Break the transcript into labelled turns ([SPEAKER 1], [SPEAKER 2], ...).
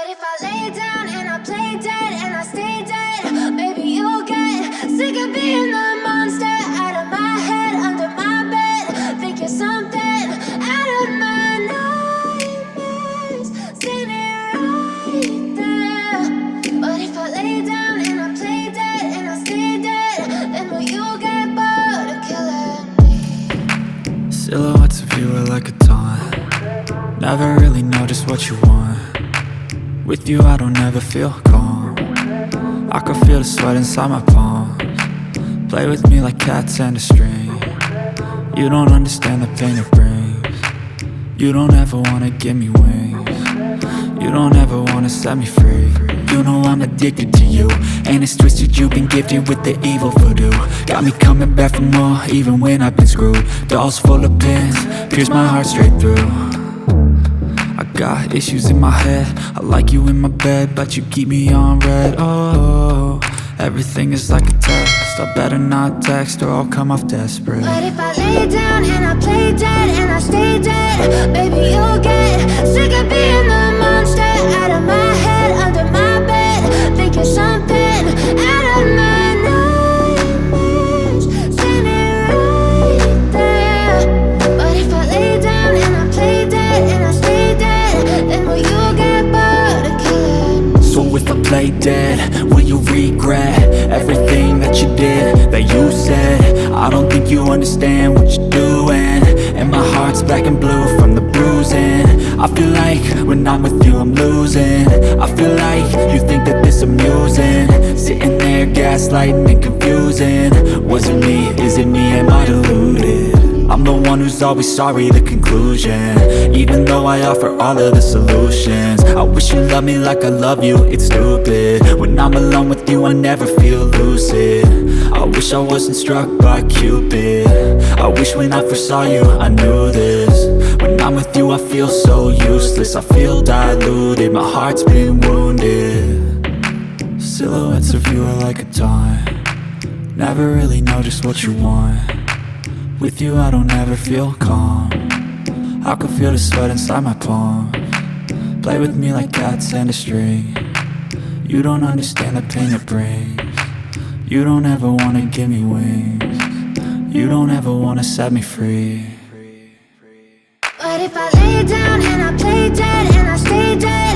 [SPEAKER 1] But if I lay down and I play dead and I stay dead, maybe you'll get sick of being the monster out of my head, under my bed. Think you're something out of my nightmares, standing right there. But if I lay down and I play dead and I stay dead, then will you get bored of killing me?
[SPEAKER 2] Silhouettes of you are like a taunt. Never really know just what you want. With you I don't ever feel calm. I can feel the sweat inside my palms. Play with me like cats and a string. You don't understand the pain it brings. You don't ever wanna give me wings. You don't ever wanna set me free. You know I'm addicted to you, and it's twisted, you've been gifted with the evil voodoo. Got me coming back for more, even when I've been screwed. Dolls full of pins, pierce my heart straight through. I got issues in my head, I like you in my bed, but you keep me on red. Oh, everything is like a test, I better not text or I'll come off desperate.
[SPEAKER 1] But if I lay down and I play dead and I stay dead, baby you'll get sick of being the monster out of my head, under my bed. Think you're something out of my nightmares, standing right there. But if I lay down and I play dead and I stay dead, then will you get bored of killing me?
[SPEAKER 2] So if I play dead, will you regret everything that you did, that you said? I don't think you understand what you're doing, and my heart's black and blue from the bruising. I feel like when I'm with you I'm losing. I feel like you think that this amusing, sitting there gaslighting and confusing. Was it me? Is it me? Am I deluded? I'm the one who's always sorry, the conclusion, even though I offer all of the solutions. I wish you loved me like I love you, it's stupid. When I'm alone with you I never feel lucid. I wish I wasn't struck by Cupid. I wish when I first saw you I knew this. When I'm with you I feel so useless, I feel diluted, my heart's been wounded. Silhouettes of you are like a taunt. Never really know just what you want. With you I don't ever feel calm. I can feel the sweat inside my palms. Play with me like cats and a string. You don't understand the pain it brings. You don't ever wanna give me wings. You don't ever wanna set me free.
[SPEAKER 1] But if I lay down and I play dead and I stay dead,